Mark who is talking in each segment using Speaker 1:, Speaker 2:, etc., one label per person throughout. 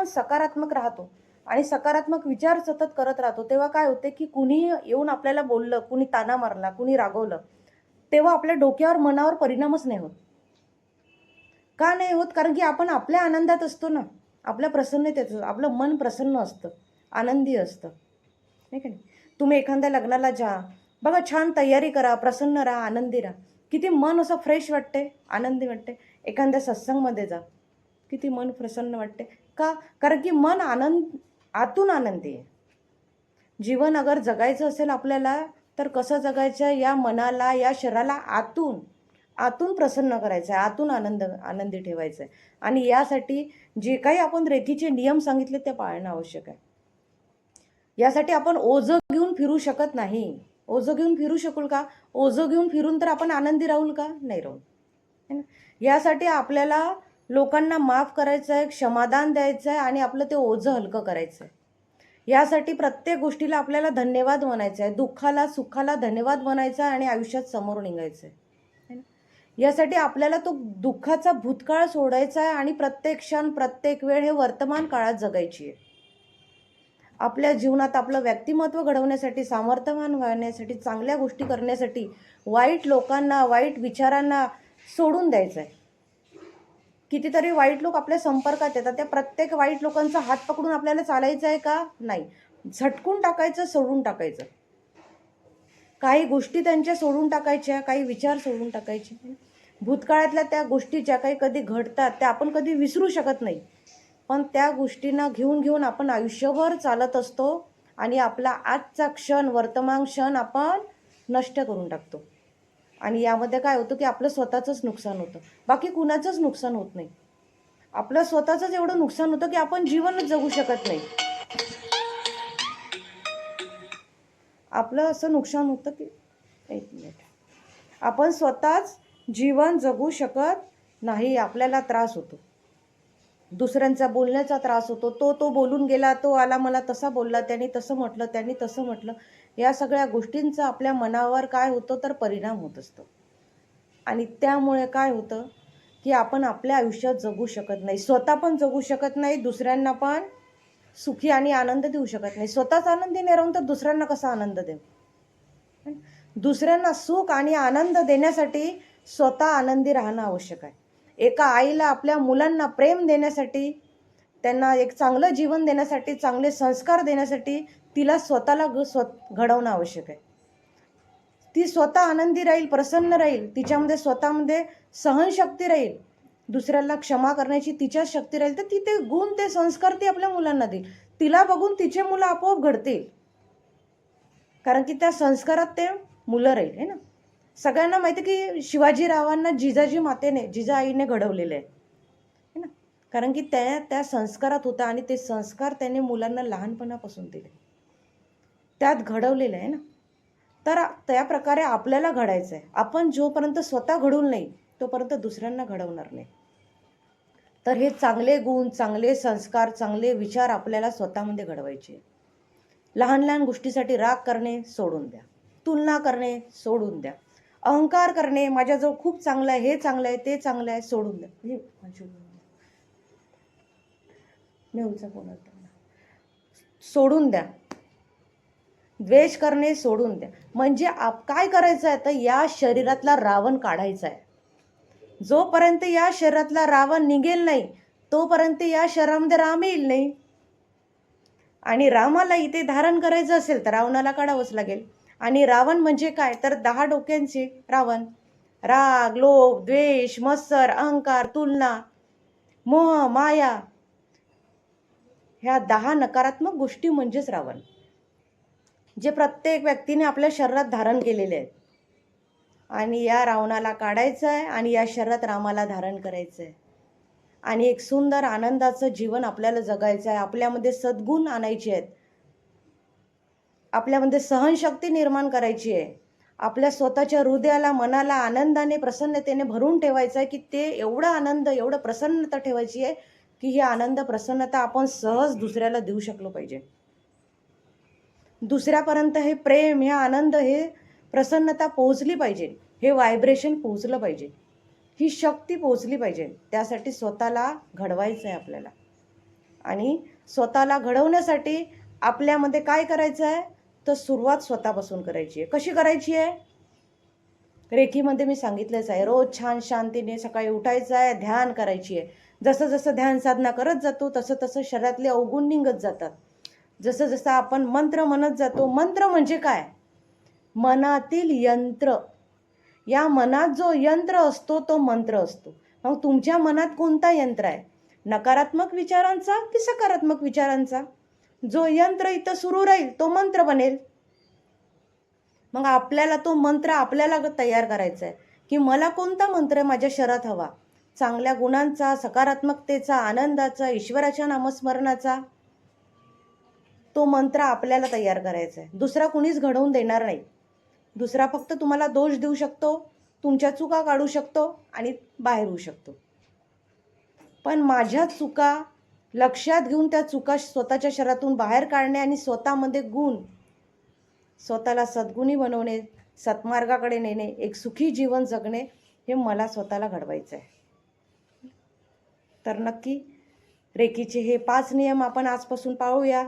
Speaker 1: सकारात्मक राहतो आणि सकारात्मक विचार सतत करत राहतो, तेव्हा काय होते की कुणी येऊन आपल्याला बोललं, कुणी ताना मारला, कुणी रागवलं, तेव्हा आपल्या डोक्यावर मनावर परिणामच नाही होत. का नाही होत? कारण की आपण आपल्या आनंदात असतो ना, आपल्या प्रसन्नतेत आपलं मन प्रसन्न असतं, आनंदी असतं, नाही का नाही? तुम्ही एखाद्या लग्नाला जा, बघा, छान तयारी करा, प्रसन्न राहा, आनंदी राहा, किती मन असं फ्रेश वाटते, आनंदी वाटते. एखाद्या सत्संगमध्ये जा, किती मन प्रसन्न वाटते. का? कारण की मन आतून आनंदी आहे. जीवन अगर जगायचं असेल आपल्याला, तर कसं जगायचं? या मनाला, या शरीराला आतून आतून प्रसन्न करायचं आहे, आतून आनंदी ठेवायचं आहे. आणि यासाठी जे काही आपण रेखीचे नियम सांगितले ते पाळणं आवश्यक आहे. यासाठी आपण ओझं घेऊन फिरू शकत नाही. ओझं घेऊन फिरू शकू का? ओझं घेऊन फिरून तर आपण आनंदी राहूल का? नाही राहू, है ना? यासाठी आपल्याला लोकांना माफ करायचं आहे, क्षमादान द्यायचं आहे आणि आपलं ते ओझं हलकं करायचं आहे. यासाठी प्रत्येक गोष्टीला आपल्याला धन्यवाद म्हणायचं आहे, दुःखाला सुखाला धन्यवाद म्हणायचा आहे आणि आयुष्यात समोर निघायचं आहे. यासाठी आपल्याला तो दुःखाचा भूतकाळ सोडायचा आहे आणि प्रत्येक क्षण, प्रत्येक वेळ हे वर्तमान काळात जगायची आहे. आपल्या जीवनात आपलं व्यक्तिमत्व घडवण्यासाठी, सामर्थ्यवान होण्यासाठी, चांगल्या गोष्टी करण्यासाठी वाईट लोकांना, वाईट विचारांना सोडून द्यायचं आहे. कितीतरी वाईट लोक आपल्या संपर्कात येतात, त्या प्रत्येक वाईट लोकांचा हात पकडून आपल्याला चालायचं आहे का? नाही. झटकून टाकायचं, सोडून टाकायचं. काही गोष्टी त्यांच्या सोडून टाकायच्या, काही विचार सोडून टाकायचे. भूतकाळातल्या त्या गोष्टी ज्या काही कधी घडतात त्या आपण कधी विसरू शकत नाही, पण त्या गोष्टींना घेऊन आपण आयुष्यभर चालत असतो आणि आपला आजचा क्षण, वर्तमान क्षण आपण नष्ट करून टाकतो. आणि यामध्ये काय होतं की आपलं स्वतःचंच नुकसान होतं, बाकी कुणाचंच नुकसान होत नाही. आपलं स्वतःचंच एवढं नुकसान होतं की आपण जीवनच जगू शकत नाही. आपलं असं नुकसान होतं की आपण स्वतःच जीवन जगू शकत नाही. आपल्याला त्रास होतो, दुसऱ्यांचा बोलण्याचा त्रास होतो. तो बोलून गेला, तो आला, मला तसा बोलला, त्यांनी तसं म्हटलं, त्यांनी तसं म्हटलं. या सगळ्या गोष्टींचा आपल्या मनावर काय होतं तर परिणाम होत असतो. आणि त्यामुळे काय होतं की आपण आपल्या आयुष्यात जगू शकत नाही, स्वतः पण जगू शकत नाही, दुसऱ्यांना पण सुखी आणि आनंद देऊ शकत नाही. स्वतःच आनंदी नाही राहून तर दुसऱ्यांना कसा आनंद देऊ? दुसऱ्यांना सुख आणि आनंद देण्यासाठी स्वतः आनंदी राहणं आवश्यक आहे. एका आईला आपल्या मुलांना प्रेम देण्यासाठी, त्यांना एक चांगलं जीवन देण्यासाठी, चांगले संस्कार देण्यासाठी तिला स्वतःला घडवणं आवश्यक आहे. ती स्वतः आनंदी राहील, प्रसन्न राहील, तिच्यामध्ये स्वतःमध्ये सहनशक्ती राहील, दुसऱ्याला क्षमा करण्याची तिच्यात शक्ती राहील, तर ती ते गुण, ते संस्कार ती आपल्या मुलांना देईल. तिला बघून तिचे मुलं आपोआप घडतील, कारण की त्या संस्कारात ते मुलं राहील, है ना? सगळ्यांना माहिती की शिवाजीरावांना जिजाआईने घडवलेलं आहे, है ना? कारण की त्या संस्कारात होता आणि ते संस्कार त्याने मुलांना लहानपणापासून दिले, त्यात घडवलेलं आहे ना. तर त्या प्रकारे आपल्याला घडायचं आहे. आपण जोपर्यंत स्वतः घडून नाही तोपर्यंत दुसऱ्यांना घडवणार नाही. तर हे चांगले गुण, चांगले संस्कार, चांगले विचार आपल्याला स्वतःमध्ये घडवायचे. लहान लहान गोष्टीसाठी राग करणे सोडून द्या, तुलना करणे सोडून द्या, अहंकार करणे, माझ्याजवळ खूप चांगलं आहे, हे चांगलं आहे, ते चांगलं आहे, सोडून द्या. सोडून द्या. द्वेष करणे सोडून द्या. म्हणजे काय करायचं आहे तर या शरीरातला रावण काढायचा आहे. जोपर्यंत या शरीरातला रावण निघेल नाही तोपर्यंत या शरीरामध्ये राम येईल नाही. आणि रामाला इथे धारण करायचं असेल तर रावणाला काढावंच लागेल. आणि रावण म्हणजे काय तर 10 डोक्यांचे रावण. राग, लोभ, द्वेष, मत्सर, अहंकार, तुलना, मोह, माया, ह्या 10 नकारात्मक गोष्टी म्हणजेच रावण, जे प्रत्येक व्यक्तीने आपल्या शरीरात धारण केलेले आहेत. आणि या रावणाला काढायचं आहे आणि या शरीरात रामाला धारण करायचं आहे. आणि एक सुंदर आनंदाचं जीवन आपल्याला जगायचं आहे. आपल्यामध्ये सद्गुण आणायचे आहेत, आपल्यामध्ये सहनशक्ती निर्माण करायची आहे, आपल्या स्वतःच्या हृदयाला, मनाला आनंदाने, प्रसन्नतेने भरून ठेवायचं आहे की ते एवढा आनंद, एवढं प्रसन्नता ठेवायची आहे की ही आनंद, प्रसन्नता आपण सहज दुसऱ्याला देऊ शकलो पाहिजे. दुसऱ्यापर्यंत हे प्रेम, हे आनंद, हे प्रसन्नता पोहोचली पाहिजे, हे व्हायब्रेशन पोहोचलं पाहिजे, ही शक्ती पोहोचली पाहिजे. त्यासाठी स्वतःला घडवायचं आहे आपल्याला. आणि स्वतःला घडवण्यासाठी आपल्यामध्ये काय करायचं आहे, तर सुरुवात स्वतःपासून करायची आहे. कशी करायची आहे? रेखीमध्ये मी सांगितलंच आहे, रोज छान शांतीने सकाळी उठायचं आहे, ध्यान करायची आहे. जसं जसं ध्यान साधना करत जातो तसं तसं शरीरातले अवगुण निघत जातात. जसं जसं आपण मंत्र म्हणत जातो. मंत्र म्हणजे काय? मनातील यंत्र. या मनात जो यंत्र असतो तो मंत्र असतो. मग तुमच्या मनात कोणता यंत्र आहे? नकारात्मक विचारांचा की सकारात्मक विचारांचा? जो यंत्र इथं सुरू राहील तो मंत्र बनेल. मग आपल्याला तो मंत्र आपल्याला तयार करायचा आहे की मला कोणता मंत्र माझ्या शरीरात हवा. चांगल्या गुणांचा, सकारात्मकतेचा, आनंदाचा, ईश्वराच्या नामस्मरणाचा. तो मंत्र आपल्याला तयार करायचा आहे. दुसरा कुणीच घडवून देणार नाही. दुसरा फक्त तुम्हाला दोष देऊ शकतो, तुमच्या चुका काढू शकतो आणि बाहेर होऊ शकतो. पण माझ्या चुका लक्षात घेऊन त्या चुका स्वतःच्या शरीरातून बाहेर काढणे आणि स्वतःमध्ये गुण, स्वतःला सद्गुणी बनवणे, सत्मार्गाकडे नेणे, एक सुखी जीवन जगणे, हे मला स्वतःला घडवायचं आहे. तर नक्की रेकीचे हे 5 नियम आपण आजपासून पाळूया.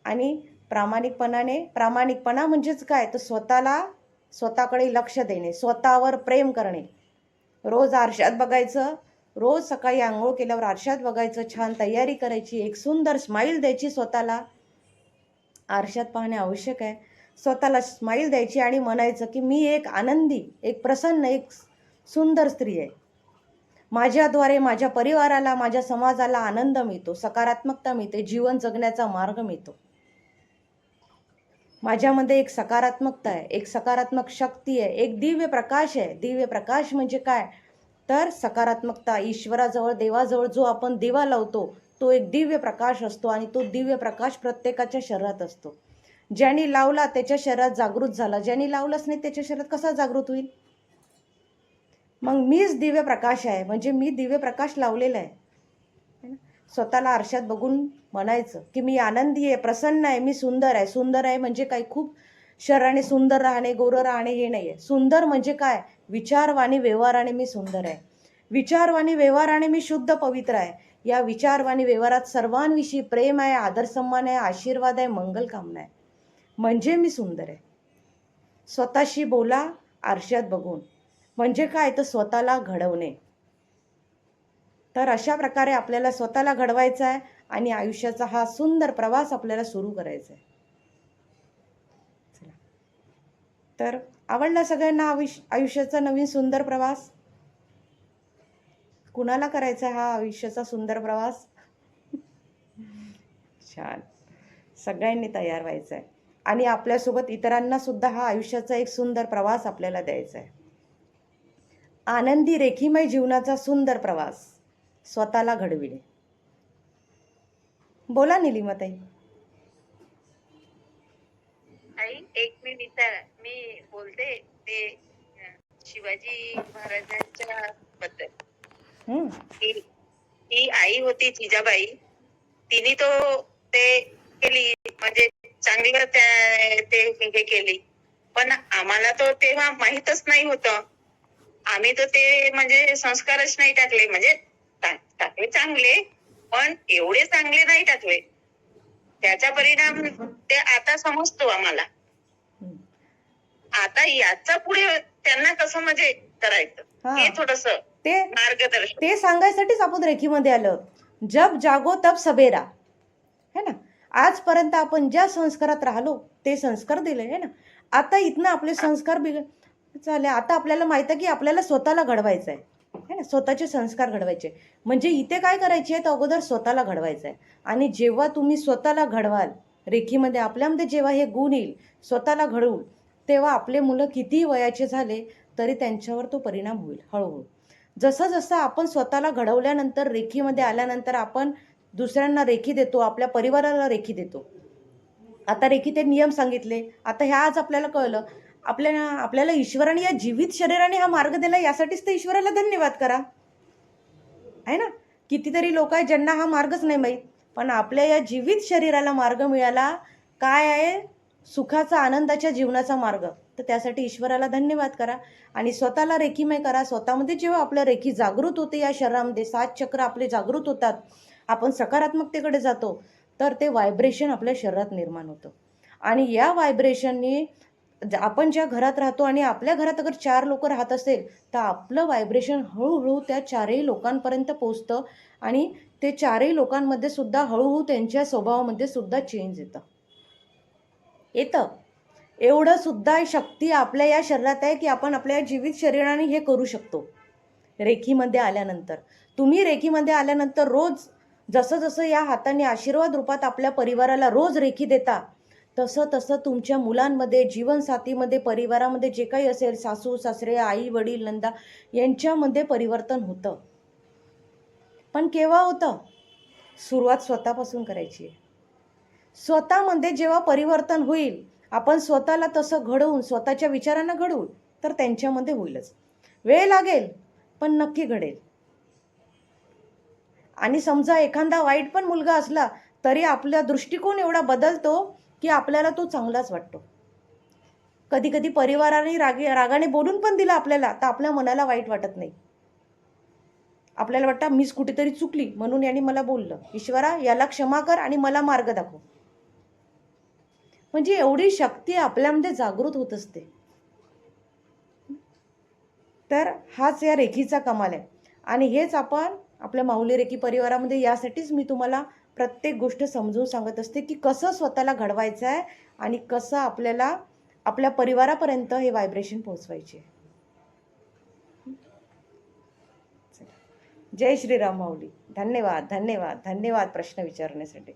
Speaker 1: आणि प्रामाणिकपणा म्हणजेच काय, तर स्वतःकडे लक्ष देणे, स्वतःवर प्रेम करणे. रोज आरशात बघायचं, रोज सकाळी आंघोळ केल्यावर आरशात बघायचं, छान तयारी करायची, एक सुंदर स्माईल द्यायची स्वतःला. आरशात पाहणे आवश्यक आहे. स्वतःला स्माईल द्यायची आणि म्हणायचं की मी एक आनंदी, एक प्रसन्न, एक सुंदर स्त्री आहे. माझ्याद्वारे माझ्या परिवाराला, माझ्या समाजाला आनंद मिळतो, सकारात्मकता मिळते, जीवन जगण्याचा मार्ग मिळतो. माझ्यामध्ये एक सकारात्मकता आहे, एक सकारात्मक शक्ती आहे, एक दिव्य प्रकाश आहे. दिव्य प्रकाश म्हणजे काय, तर सकारात्मकता. ईश्वराजवळ, देवाजवळ जो आपण दिवा लावतो तो एक दिव्य प्रकाश असतो आणि तो दिव्य प्रकाश प्रत्येकाच्या शरीरात असतो. ज्यांनी लावला त्याच्या शरीरात जागृत झाला, ज्यांनी लावलंच नाही त्याच्या शरीरात कसा जागृत होईल? मग मीच दिव्य प्रकाश आहे, म्हणजे मी दिव्य प्रकाश लावलेला आहे. स्वतःला आरशात बघून म्हणायचं की मी आनंदी आहे, प्रसन्न आहे, मी सुंदर आहे. सुंदर आहे म्हणजे काय, खूप शरीराने सुंदर राहणे, गोरं राहणे हे नाही आहे. सुंदर म्हणजे काय, विचारवाणी व्यवहाराने मी सुंदर आहे. विचारवाणी व्यवहाराने मी शुद्ध पवित्र आहे. या विचारवाणी व्यवहारात सर्वांविषयी प्रेम आहे, आदर सन्मान आहे, आशीर्वाद आहे, मंगल कामना आहे, म्हणजे मी सुंदर आहे. स्वतःशी बोला आरशात बघून. म्हणजे काय, तर स्वतःला घडवणे. तर अशा प्रकारे आपल्याला स्वतःला घडवायचं आहे आणि आयुष्याचा हा सुंदर प्रवास आपल्याला सुरू करायचा आहे. चला, तर आवडला सगळ्यांना आयुष्याचा नवीन सुंदर प्रवास? कुणाला करायचा हा आयुष्याचा सुंदर प्रवास? छान, सगळ्यांनी तयार व्हायचं आहे आणि आपल्यासोबत इतरांना सुद्धा हा आयुष्याचा एक सुंदर प्रवास आपल्याला द्यायचा आहे. आनंदी रेखीमय जीवनाचा सुंदर प्रवास स्वतःला घडविणे. बोला निलिमाताई.
Speaker 2: आई, एक मिनिट, मी बोलते ते शिवाजी महाराजांच्या बद्दल. ही आई होती जिजाबाई, तिने ते केली, म्हणजे चांगलं ते हे केली. पण आम्हाला तेव्हा माहीतच नाही होतं. आम्ही ते म्हणजे संस्कारच नाही टाकले, म्हणजे टाकले चांगले, पण एवढे चांगले नाही टाकले. त्याचा परिणाम ते आता समजतो आम्हाला. आता याचा पुढे त्यांना कसं म्हणजे करायचं हे थोडस मार्गदर्शन,
Speaker 1: ते सांगायसाठीच आपण रेखीमध्ये आलो. जब जागो तब सबेरा, है ना. आजपर्यंत आपण ज्या संस्कारात राहिलो ते संस्कार दिले, है ना. आता इथनं आपले संस्कार झाले. आता आपल्याला माहित आहे की आपल्याला स्वतःला घडवायचं आहे, है ना. स्वतःचे संस्कार घडवायचे म्हणजे इथे काय करायचे आहे, तर अगोदर स्वतःला घडवायचं आहे. आणि जेव्हा तुम्ही स्वतःला घडवाल रेखीमध्ये, आपल्यामध्ये जेव्हा हे गुण येईल, स्वतःला घडवू, तेव्हा आपले मुलं कितीही वयाचे झाले तरी त्यांच्यावर तो परिणाम होईल हळूहळू. जसं जसं आपण स्वतःला घडवल्यानंतर, रेखीमध्ये आल्यानंतर आपण दुसऱ्यांना रेखी देतो, आपल्या परिवाराला रेखी देतो. आता रेखी ते नियम सांगितले, आता ह्या आज आपल्याला कळलं. आपल्याला ईश्वराने या जीवित शरीराने हा मार्ग दिला, यासाठीच तर ईश्वराला धन्यवाद करा, आहे ना. कितीतरी लोक आहेत ज्यांना हा मार्गच नाही माहीत, पण आपल्या या जीवित शरीराला मार्ग मिळाला. काय आहे, सुखाचा, आनंदाच्या जीवनाचा मार्ग. तर त्यासाठी ईश्वराला धन्यवाद करा आणि स्वतःला रेखीमय करा. स्वतःमध्ये जेव्हा आपल्या रेखी जागृत होते, या शरीरामध्ये 7 चक्र आपले जागृत होतात आपण सकारात्मकतेकडे जातो तर ते व्हायब्रेशन आपल्या शरीरात निर्माण होतं. आणि या व्हायब्रेशननी आपण ज्या घरात राहतो आणि आपल्या घरात अगर 4 लोकं राहत असेल, तर आपलं व्हायब्रेशन हळू-हळू त्या 4ही लोकांपर्यंत पोहोचतं आणि ते 4ही लोकांमध्ये सुद्धा हळू त्यांच्या स्वभावामध्ये सुद्धा चेंज येतं. येतं. एवढं सुद्धा शक्ती आपल्या या शरीरात आहे, की आपण आपल्या जीवित शरीराने हे करू शकतो. रेखीमध्ये आल्यानंतर. तुम्ही रेखीमध्ये आल्यानंतर रोज जसं-जसं या हाताने आशीर्वाद रूपात आपल्या परिवाराला रोज रेखी देता, तसं-तसं तुमच्या मुलांमध्ये, जीवनसाथीमध्ये, परिवारामध्ये जे काही असेल, सासू-सासरे, आई-वडील, नंदा यांच्यामध्ये परिवर्तन होतं. पण केव्हा होतं? सुरुवात स्वतःपासून करायची आहे. स्वतःमध्ये जेव्हा परिवर्तन होईल, आपण स्वतःला तसं घडवून, स्वतःच्या विचारांना घडवू, तर त्यांच्यामध्ये होईलच. वेळ लागेल, पण नक्की घडेल. आणि समजा एखादा वाईट पण मुलगा असला, तरी आपला दृष्टिकोन एवढा बदलतो, की आपल्याला तो चांगलाच वाटतो. कधी-कधी परिवाराने रागाने बोलून पण दिलं आपल्याला, तर आपल्या मनाला वाईट वाटत नाही. आपल्याला वाटतं मीच कुठेतरी चुकली म्हणून याने मला बोललं. ईश्वरा याला क्षमा कर आणि मला मार्ग दाखव. म्हणजे एवढी शक्ती आपल्यामध्ये जागृत होत असते. तर हाच या रेखीचा कमाल आहे. आणि हेच आपण आपल्या माऊली रेखी परिवारामध्ये यासाठीच मी तुम्हाला प्रत्येक गोष्ट समजून सांगत असते, की कसं स्वतःला घडवायचं आहे आणि कसं आपल्याला आपल्या परिवारापर्यंत हे व्हायब्रेशन पोहोचवायचे आहे. जय श्रीराम माऊली. धन्यवाद, धन्यवाद, धन्यवाद प्रश्न विचारण्यासाठी.